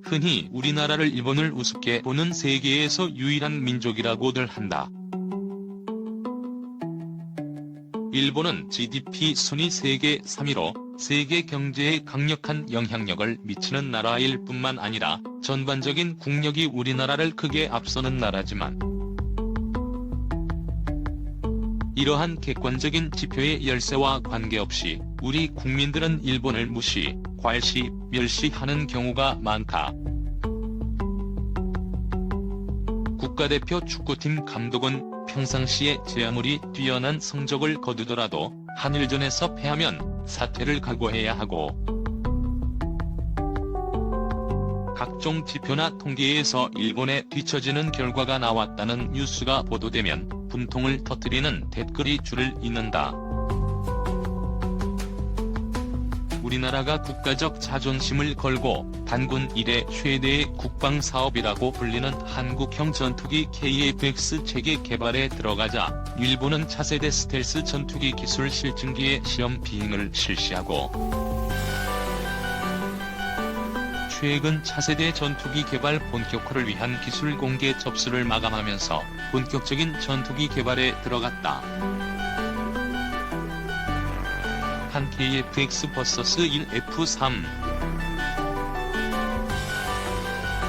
흔히 우리나라를 일본을 우습게 보는 세계에서 유일한 민족이라고들 한다. 일본은 GDP 순위 세계 3위로 세계 경제에 강력한 영향력을 미치는 나라일 뿐만 아니라 전반적인 국력이 우리나라를 크게 앞서는 나라지만 이러한 객관적인 지표의 열세와 관계없이 우리 국민들은 일본을 무시, 괄시, 멸시하는 경우가 많다. 국가대표 축구팀 감독은 평상시에 제 아무리 뛰어난 성적을 거두더라도 한일전에서 패하면 사퇴를 각오해야 하고 각종 지표나 통계에서 일본에 뒤처지는 결과가 나왔다는 뉴스가 보도되면 분통을 터뜨리는 댓글이 줄을 잇는다. 우리나라가 국가적 자존심을 걸고 단군 이래 최대의 국방사업이라고 불리는 한국형 전투기 KF-X 체계 개발에 들어가자 일본은 차세대 스텔스 전투기 기술 실증기의 시험 비행을 실시하고 최근 차세대 전투기 개발 본격화를 위한 기술 공개 접수를 마감하면서 본격적인 전투기 개발에 들어갔다. 한 KF-X vs 1 F-3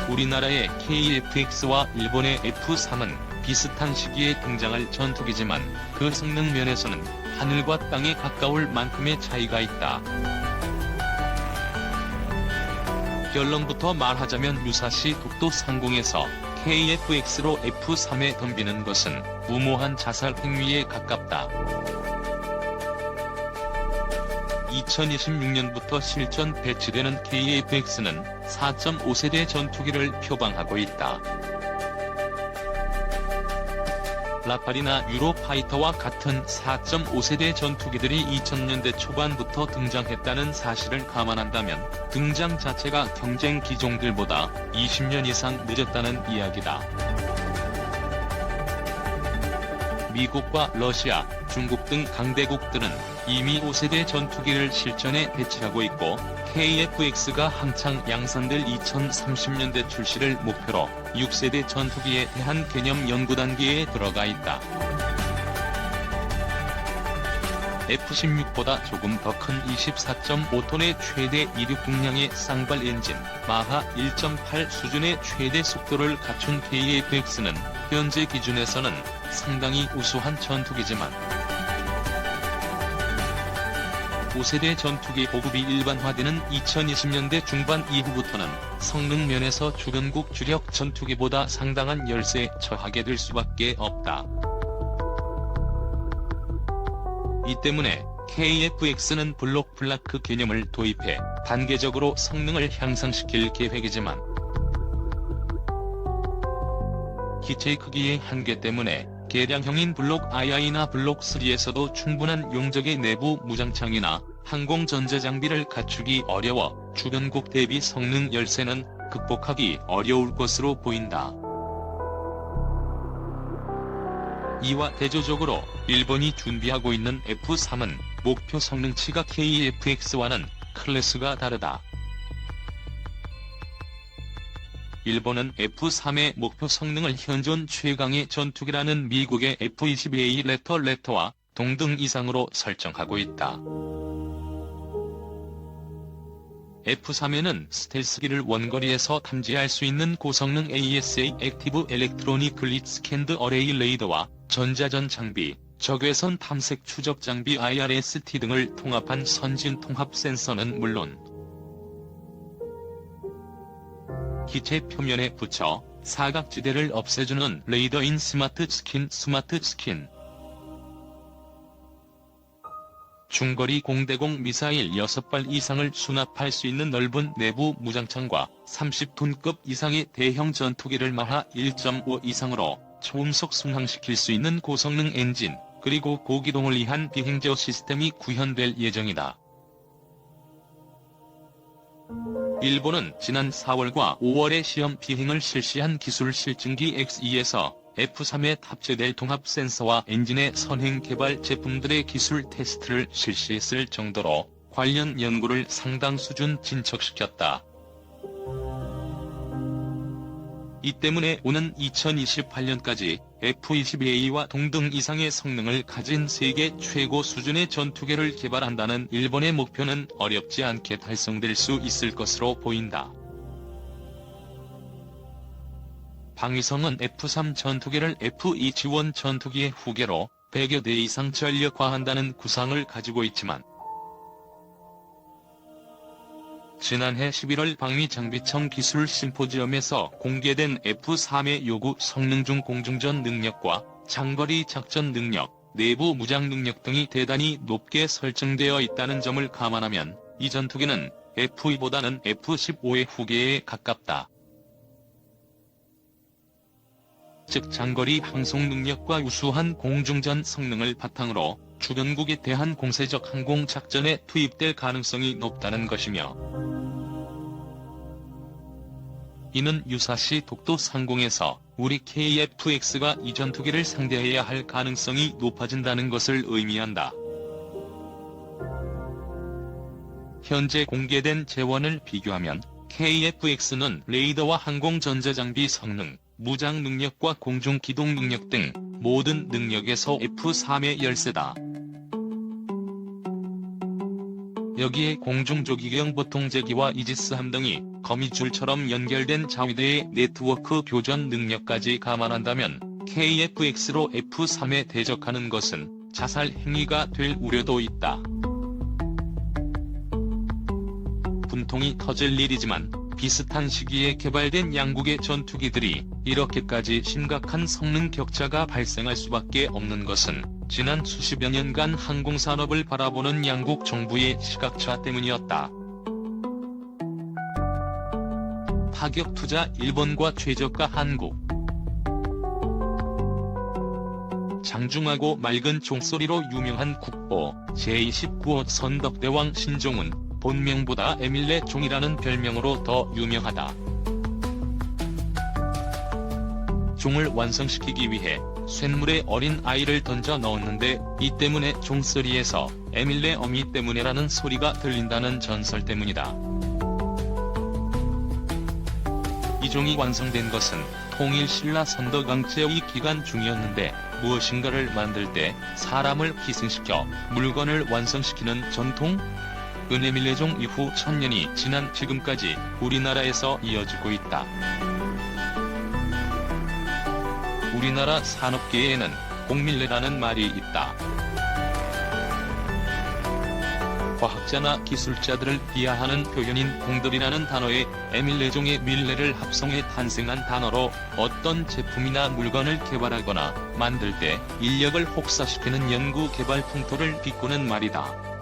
우리나라의 KF-X와 일본의 F-3은 비슷한 시기에 등장할 전투기지만 그 성능 면에서는 하늘과 땅에 가까울 만큼의 차이가 있다. 결론부터 말하자면 유사시 독도 상공에서 KF-X로 F-3에 덤비는 것은 무모한 자살 행위에 가깝다. 2026년부터 실전 배치되는 KF-X는 4.5세대 전투기를 표방하고 있다. 라팔이나 유로파이터와 같은 4.5세대 전투기들이 2000년대 초반부터 등장했다는 사실을 감안한다면 등장 자체가 경쟁 기종들보다 20년 이상 늦었다는 이야기다. 미국과 러시아, 중국 등 강대국들은 이미 5세대 전투기를 실전에 배치하고 있고 KF-X가 한창 양산될 2030년대 출시를 목표로 6세대 전투기에 대한 개념 연구 단계에 들어가 있다. F-16보다 조금 더 큰 24.5톤의 최대 이륙 중량의 쌍발 엔진, 마하 1.8 수준의 최대 속도를 갖춘 KF-X는 현재 기준에서는 상당히 우수한 전투기지만 5세대 전투기 보급이 일반화되는 2020년대 중반 이후부터는 성능 면에서 주변국 주력 전투기보다 상당한 열세에 처하게 될 수밖에 없다. 이 때문에 KF-X는 블록 플라크 개념을 도입해 단계적으로 성능을 향상시킬 계획이지만 기체 크기의 한계 때문에 개량형인 블록 II나 블록 3에서도 충분한 용적의 내부 무장창이나 항공 전자장비를 갖추기 어려워 주변국 대비 성능 열세는 극복하기 어려울 것으로 보인다. 이와 대조적으로 일본이 준비하고 있는 F-3은 목표 성능치가 KF-X와는 클래스가 다르다. 일본은 F-3의 목표 성능을 현존 최강의 전투기라는 미국의 F-22A 랩터와 동등 이상으로 설정하고 있다. F-3에는 스텔스기를 원거리에서 탐지할 수 있는 고성능 ASA 액티브 일렉트로니클리 스캔드 어레이 레이더와 전자전 장비, 적외선 탐색 추적 장비 IRST 등을 통합한 선진 통합 센서는 물론 기체 표면에 붙여 사각지대를 없애주는 레이더인 스마트 스킨 중거리 공대공 미사일 6발 이상을 수납할 수 있는 넓은 내부 무장창과 30톤급 이상의 대형 전투기를 마하 1.5 이상으로 초음속 순항시킬 수 있는 고성능 엔진, 그리고 고기동을 위한 비행제어 시스템이 구현될 예정이다. 일본은 지난 4월과 5월에 시험 비행을 실시한 기술 실증기 X2에서 F-3에 탑재될 통합 센서와 엔진의 선행 개발 제품들의 기술 테스트를 실시했을 정도로 관련 연구를 상당 수준 진척시켰다. 이 때문에 오는 2028년까지 F-22A와 동등 이상의 성능을 가진 세계 최고 수준의 전투기를 개발한다는 일본의 목표는 어렵지 않게 달성될 수 있을 것으로 보인다. 방위성은 F-3 전투기를 F-2 지원 전투기의 후계로 100여 대 이상 전력화한다는 구상을 가지고 있지만 지난해 11월 방위장비청 기술 심포지엄에서 공개된 F-3의 요구 성능 중 공중전 능력과 장거리 작전 능력, 내부 무장 능력 등이 대단히 높게 설정되어 있다는 점을 감안하면 이 전투기는 F-2보다는 F-15의 후계에 가깝다. 즉 장거리 항송 능력과 우수한 공중전 성능을 바탕으로 주변국에 대한 공세적 항공작전에 투입될 가능성이 높다는 것이며 이는 유사시 독도 상공에서 우리 KF-X가 이 전투기를 상대해야 할 가능성이 높아진다는 것을 의미한다. 현재 공개된 재원을 비교하면 KF-X는 레이더와 항공전자장비 성능, 무장 능력과 공중 기동 능력 등 모든 능력에서 F-3의 열세다. 여기에 공중조기경 보통제기와 이지스함 등이 거미줄처럼 연결된 자위대의 네트워크 교전 능력까지 감안한다면 KF-X로 F-3에 대적하는 것은 자살 행위가 될 우려도 있다. 분통이 터질 일이지만 비슷한 시기에 개발된 양국의 전투기들이 이렇게까지 심각한 성능 격차가 발생할 수밖에 없는 것은 지난 수십여 년간 항공산업을 바라보는 양국 정부의 시각차 때문이었다. 파격 투자 일본과 최저가 한국. 장중하고 맑은 종소리로 유명한 국보 제29호 선덕대왕 신종은 본명보다 에밀레 종이라는 별명으로 더 유명하다. 종을 완성시키기 위해 쇳물에 어린 아이를 던져 넣었는데 이 때문에 종소리에서 에밀레 어미 때문에라는 소리가 들린다는 전설 때문이다. 이 종이 완성된 것은 통일신라 선덕왕제의 기간 중이었는데 무엇인가를 만들 때 사람을 희생시켜 물건을 완성시키는 전통? 은에밀레종 이후 1000년이 지난 지금까지 우리나라에서 이어지고 있다. 우리나라 산업계에는 공밀레라는 말이 있다. 과학자나 기술자들을 비하하는 표현인 공들이라는 단어에 에밀레종의 밀레를 합성해 탄생한 단어로 어떤 제품이나 물건을 개발하거나 만들 때 인력을 혹사시키는 연구 개발 풍토를 비꼬는 말이다.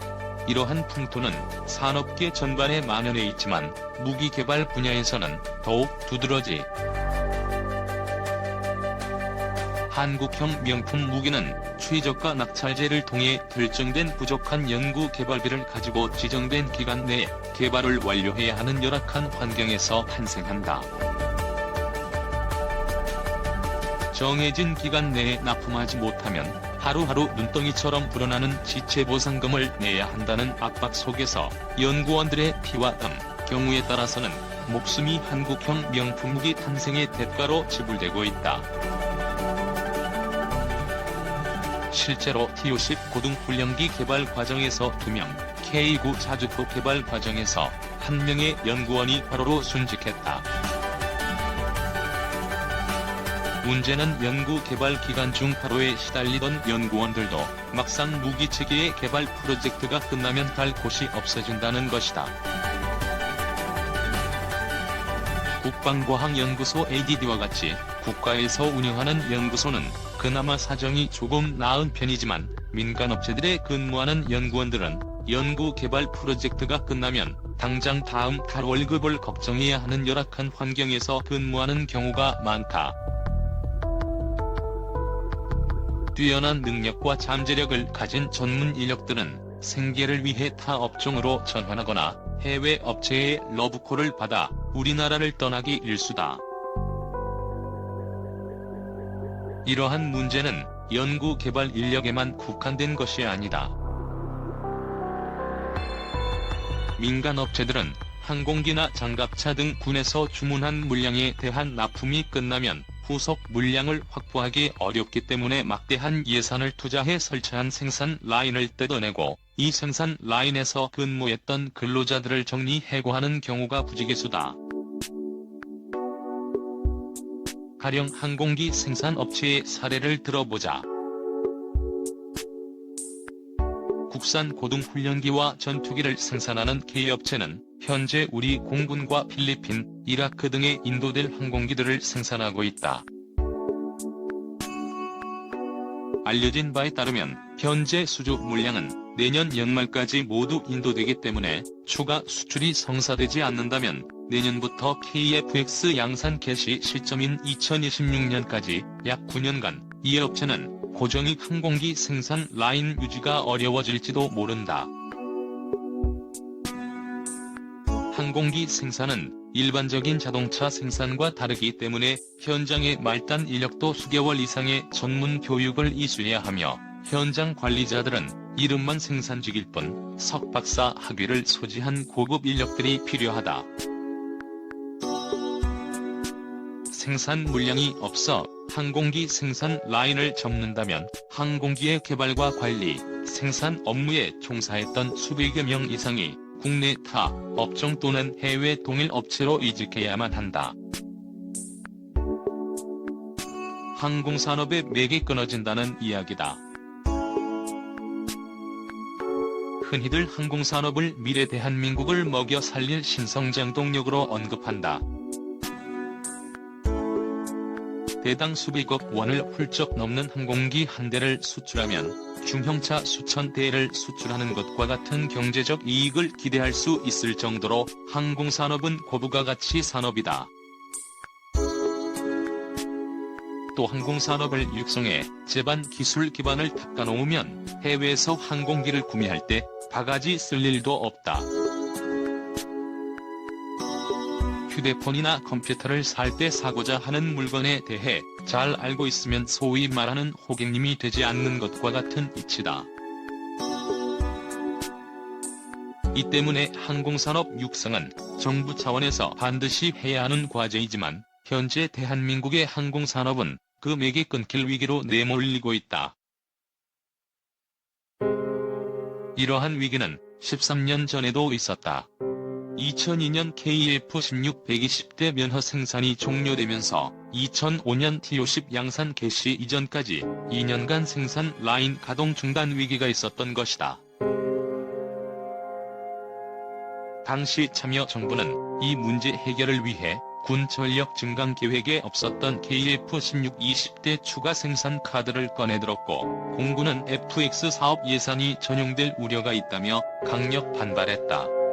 이러한 풍토는 산업계 전반에 만연해 있지만 무기 개발 분야에서는 더욱 두드러지. 한국형 명품 무기는 최저가 낙찰제를 통해 결정된 부족한 연구 개발비를 가지고 지정된 기간 내에 개발을 완료해야 하는 열악한 환경에서 탄생한다. 정해진 기간 내에 납품하지 못하면 하루하루 눈덩이처럼 불어나는 지체보상금을 내야 한다는 압박 속에서 연구원들의 피와 땀, 경우에 따라서는 목숨이 한국형 명품 무기 탄생의 대가로 지불되고 있다. 실제로 T-50 고등훈련기 개발 과정에서 2명, K-9 자주포 개발 과정에서 1명의 연구원이 과로로 순직했다. 문제는 연구 개발 기간 중 과로에 시달리던 연구원들도 막상 무기체계의 개발 프로젝트가 끝나면 갈 곳이 없어진다는 것이다. 국방과학연구소 ADD와 같이 국가에서 운영하는 연구소는 그나마 사정이 조금 나은 편이지만 민간업체들에 근무하는 연구원들은 연구 개발 프로젝트가 끝나면 당장 다음 달 월급을 걱정해야 하는 열악한 환경에서 근무하는 경우가 많다. 뛰어난 능력과 잠재력을 가진 전문 인력들은 생계를 위해 타 업종으로 전환하거나 해외 업체의 러브콜을 받아 우리나라를 떠나기 일쑤다. 이러한 문제는 연구 개발 인력에만 국한된 것이 아니다. 민간 업체들은 항공기나 장갑차 등 군에서 주문한 물량에 대한 납품이 끝나면 후속 물량을 확보하기 어렵기 때문에 막대한 예산을 투자해 설치한 생산 라인을 뜯어내고 이 생산 라인에서 근무했던 근로자들을 정리해고하는 경우가 부지기수다. 가령 항공기 생산업체의 사례를 들어보자. 국산 고등훈련기와 전투기를 생산하는 K업체는 현재 우리 공군과 필리핀, 이라크 등에 인도될 항공기들을 생산하고 있다. 알려진 바에 따르면 현재 수주 물량은 내년 연말까지 모두 인도되기 때문에 추가 수출이 성사되지 않는다면 내년부터 KF-X 양산 개시 시점인 2026년까지 약 9년간 이 업체는 고정익 항공기 생산 라인 유지가 어려워질지도 모른다. 항공기 생산은 일반적인 자동차 생산과 다르기 때문에 현장의 말단 인력도 수개월 이상의 전문 교육을 이수해야 하며 현장 관리자들은 이름만 생산직일 뿐 석박사 학위를 소지한 고급 인력들이 필요하다. 생산 물량이 없어 항공기 생산 라인을 접는다면 항공기의 개발과 관리, 생산 업무에 종사했던 수백여 명 이상이 국내 타 업종 또는 해외 동일 업체로 이직해야만 한다. 항공산업의 맥이 끊어진다는 이야기다. 흔히들 항공산업을 미래 대한민국을 먹여 살릴 신성장 동력으로 언급한다. 대당 수백억 원을 훌쩍 넘는 항공기 한 대를 수출하면 중형차 수천 대를 수출하는 것과 같은 경제적 이익을 기대할 수 있을 정도로 항공산업은 고부가 가치 산업이다. 또 항공산업을 육성해 제반 기술 기반을 닦아놓으면 해외에서 항공기를 구매할 때 바가지 쓸 일도 없다. 휴대폰이나 컴퓨터를 살 때 사고자 하는 물건에 대해 잘 알고 있으면 소위 말하는 호객님이 되지 않는 것과 같은 이치다. 이 때문에 항공산업 육성은 정부 차원에서 반드시 해야 하는 과제이지만 현재 대한민국의 항공산업은 그 맥이 끊길 위기로 내몰리고 있다. 이러한 위기는 13년 전에도 있었다. 2002년 KF-16 120대 면허 생산이 종료되면서 2005년 T-50 양산 개시 이전까지 2년간 생산 라인 가동 중단 위기가 있었던 것이다. 당시 참여정부는 이 문제 해결을 위해 군 전력 증강 계획에 없었던 KF-16 20대 추가 생산 카드를 꺼내들었고 공군은 FX 사업 예산이 전용될 우려가 있다며 강력 반발했다.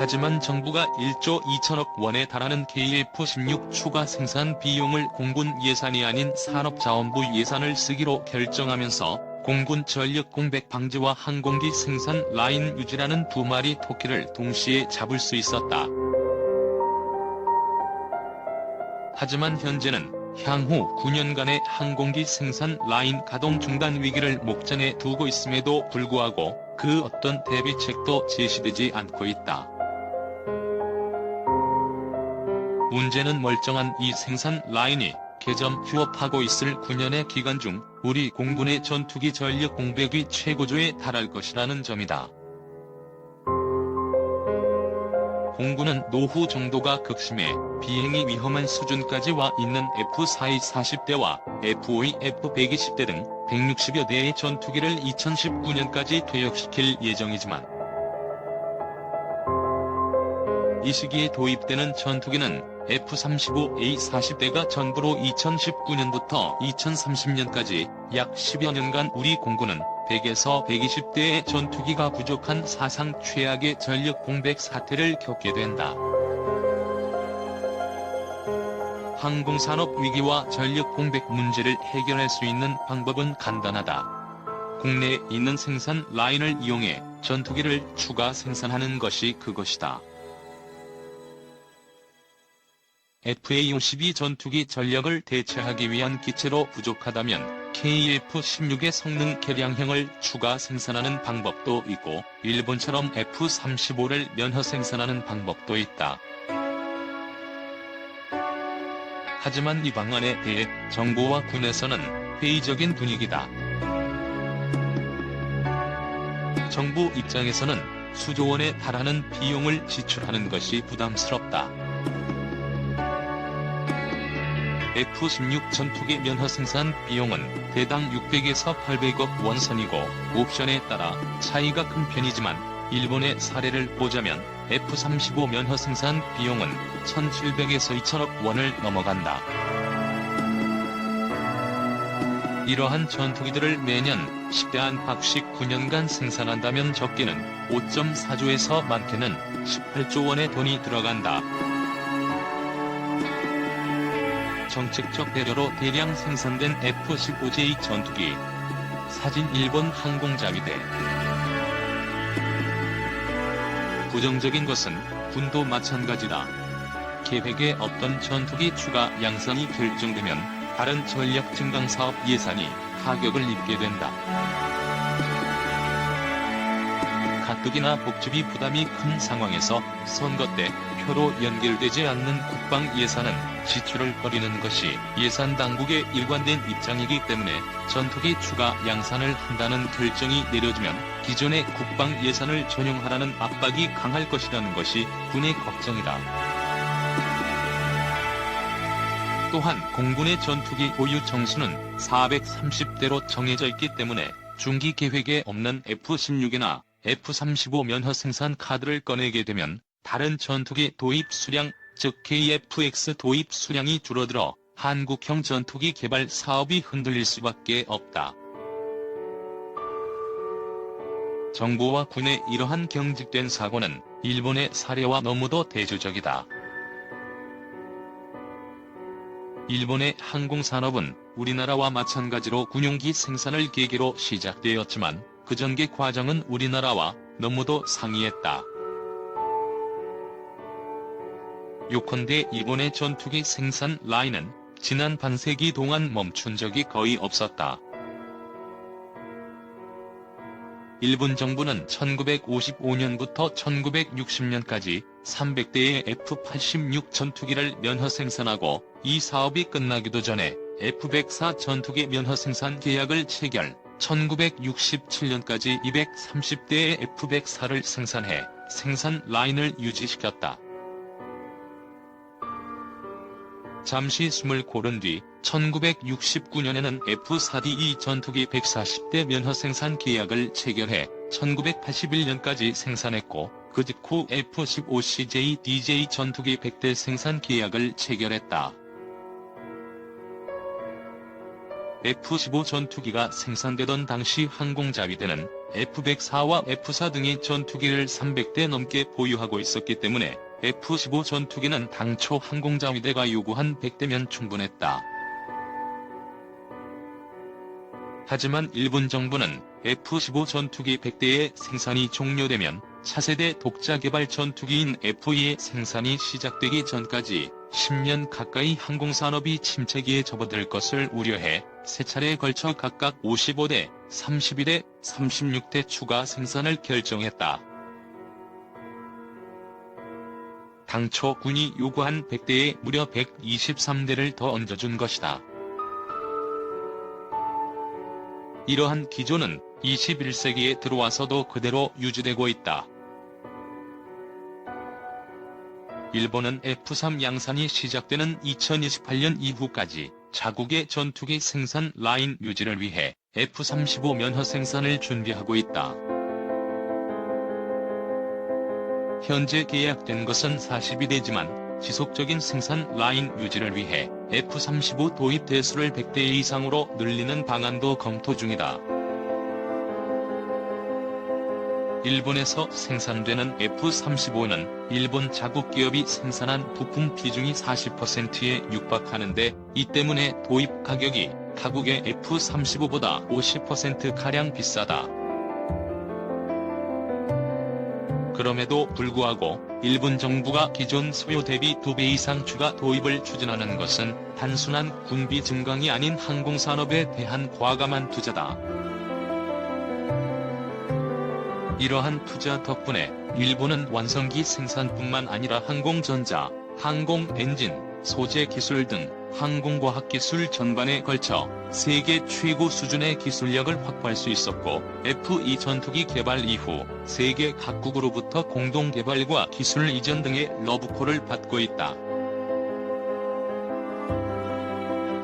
하지만 정부가 1조 2천억 원에 달하는 KF-16 추가 생산 비용을 공군 예산이 아닌 산업자원부 예산을 쓰기로 결정하면서 공군 전력 공백 방지와 항공기 생산 라인 유지라는 두 마리 토끼를 동시에 잡을 수 있었다. 하지만 현재는 향후 9년간의 항공기 생산 라인 가동 중단 위기를 목전에 두고 있음에도 불구하고 그 어떤 대비책도 제시되지 않고 있다. 문제는 멀쩡한 이 생산 라인이 개점 휴업하고 있을 9년의 기간 중 우리 공군의 전투기 전력 공백이 최고조에 달할 것이라는 점이다. 공군은 노후 정도가 극심해 비행이 위험한 수준까지 와 있는 F-42 40대와 F-52 F-120대 등 160여 대의 전투기를 2019년까지 퇴역시킬 예정이지만 이 시기에 도입되는 전투기는 F-35A 40대가 전부로 2019년부터 2030년까지 약 10여 년간 우리 공군은 100에서 120대의 전투기가 부족한 사상 최악의 전력 공백 사태를 겪게 된다. 항공산업 위기와 전력 공백 문제를 해결할 수 있는 방법은 간단하다. 국내에 있는 생산 라인을 이용해 전투기를 추가 생산하는 것이 그것이다. FA-52 전투기 전력을 대체하기 위한 기체로 부족하다면 KF-16의 성능 개량형을 추가 생산하는 방법도 있고 일본처럼 F-35를 면허 생산하는 방법도 있다. 하지만 이 방안에 대해 정부와 군에서는 회의적인 분위기다. 정부 입장에서는 수조 원에 달하는 비용을 지출하는 것이 부담스럽다. F-16 전투기 면허 생산 비용은 대당 600에서 800억 원 선이고 옵션에 따라 차이가 큰 편이지만 일본의 사례를 보자면 F-35 면허 생산 비용은 1,700에서 2,000억 원을 넘어간다. 이러한 전투기들을 매년 10대 안팎씩 9년간 생산한다면 적게는 5.4조에서 많게는 18조 원의 돈이 들어간다. 정책적 배려로 대량 생산된 F-15J 전투기. 사진 일본 항공자위대. 부정적인 것은 군도 마찬가지다. 계획에 없던 전투기 추가 양산이 결정되면 다른 전력 증강 사업 예산이 타격을 입게 된다. 가뜩이나 복지비 부담이 큰 상황에서 선거 때 표로 연결되지 않는 국방 예산은 지출을 거리는 것이 예산 당국의 일관된 입장이기 때문에 전투기 추가 양산을 한다는 결정이 내려지면 기존의 국방 예산을 전용하라는 압박이 강할 것이라는 것이 군의 걱정이다. 또한 공군의 전투기 보유 정수는 430대로 정해져 있기 때문에 중기 계획에 없는 F-16이나 F-35 면허 생산 카드를 꺼내게 되면 다른 전투기 도입 수량, 즉 KF-X 도입 수량이 줄어들어 한국형 전투기 개발 사업이 흔들릴 수밖에 없다. 정부와 군의 이러한 경직된 사고는 일본의 사례와 너무도 대조적이다. 일본의 항공산업은 우리나라와 마찬가지로 군용기 생산을 계기로 시작되었지만 그 전개 과정은 우리나라와 너무도 상이했다. 요컨대 일본의 전투기 생산 라인은 지난 반세기 동안 멈춘 적이 거의 없었다. 일본 정부는 1955년부터 1960년까지 300대의 F-86 전투기를 면허 생산하고 이 사업이 끝나기도 전에 F-104 전투기 면허 생산 계약을 체결, 1967년까지 230대의 F-104를 생산해 생산 라인을 유지시켰다. 잠시 숨을 고른 뒤 1969년에는 F-4D 전투기 140대 면허 생산 계약을 체결해 1981년까지 생산했고 그 직후 F-15CJ DJ 전투기 100대 생산 계약을 체결했다. F-15 전투기가 생산되던 당시 항공자위대는 F-104와 F-4 등의 전투기를 300대 넘게 보유하고 있었기 때문에 F-15 전투기는 당초 항공자위대가 요구한 100대면 충분했다. 하지만 일본 정부는 F-15 전투기 100대의 생산이 종료되면 차세대 독자 개발 전투기인 F-2의 생산이 시작되기 전까지 10년 가까이 항공산업이 침체기에 접어들 것을 우려해 세 차례에 걸쳐 각각 55대, 31대, 36대 추가 생산을 결정했다. 당초 군이 요구한 100대에 무려 123대를 더 얹어준 것이다. 이러한 기조는 21세기에 들어와서도 그대로 유지되고 있다. 일본은 F-3 양산이 시작되는 2028년 이후까지 자국의 전투기 생산 라인 유지를 위해 F-35 면허 생산을 준비하고 있다. 현재 계약된 것은 42대지만 지속적인 생산 라인 유지를 위해 F-35 도입 대수를 100대 이상으로 늘리는 방안도 검토 중이다. 일본에서 생산되는 F-35는 일본 자국 기업이 생산한 부품 비중이 40%에 육박하는데 이 때문에 도입 가격이 타국의 F-35보다 50%가량 비싸다. 그럼에도 불구하고 일본 정부가 기존 수요 대비 2배 이상 추가 도입을 추진하는 것은 단순한 군비 증강이 아닌 항공산업에 대한 과감한 투자다. 이러한 투자 덕분에 일본은 완성기 생산뿐만 아니라 항공전자, 항공엔진, 소재 기술 등 항공과학 기술 전반에 걸쳐 세계 최고 수준의 기술력을 확보할 수 있었고, F-2 전투기 개발 이후 세계 각국으로부터 공동 개발과 기술 이전 등의 러브콜을 받고 있다.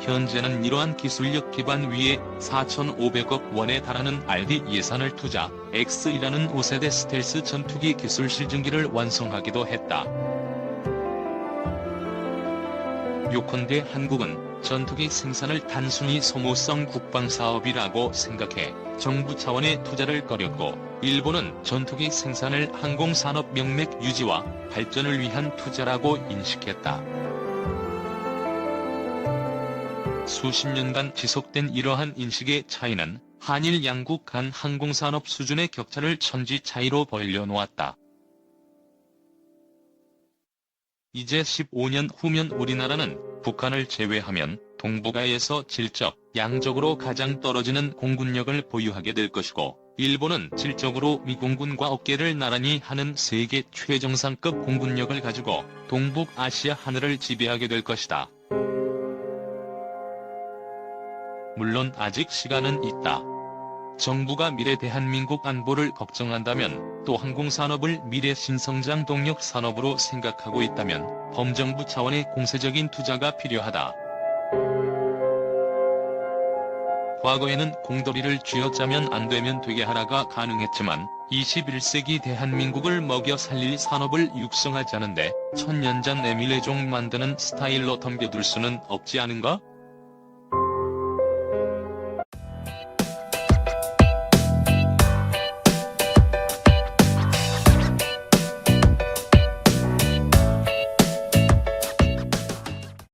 현재는 이러한 기술력 기반 위에 4,500억 원에 달하는 RD 예산을 투자, X이라는 5세대 스텔스 전투기 기술 실증기를 완성하기도 했다. 요컨대 한국은 전투기 생산을 단순히 소모성 국방사업이라고 생각해 정부 차원의 투자를 꺼렸고, 일본은 전투기 생산을 항공산업 명맥 유지와 발전을 위한 투자라고 인식했다. 수십 년간 지속된 이러한 인식의 차이는 한일 양국 간 항공산업 수준의 격차를 천지 차이로 벌려놓았다. 이제 15년 후면 우리나라는 북한을 제외하면 동북아에서 질적, 양적으로 가장 떨어지는 공군력을 보유하게 될 것이고, 일본은 질적으로 미공군과 어깨를 나란히 하는 세계 최정상급 공군력을 가지고 동북아시아 하늘을 지배하게 될 것이다. 물론 아직 시간은 있다. 정부가 미래 대한민국 안보를 걱정한다면, 또 항공산업을 미래 신성장 동력 산업으로 생각하고 있다면 범정부 차원의 공세적인 투자가 필요하다. 과거에는 공돌이를 쥐어짜면 안 되면 되게 하라가 가능했지만 21세기 대한민국을 먹여 살릴 산업을 육성하자는데 천년전 에밀레종 만드는 스타일로 덤벼들 수는 없지 않은가?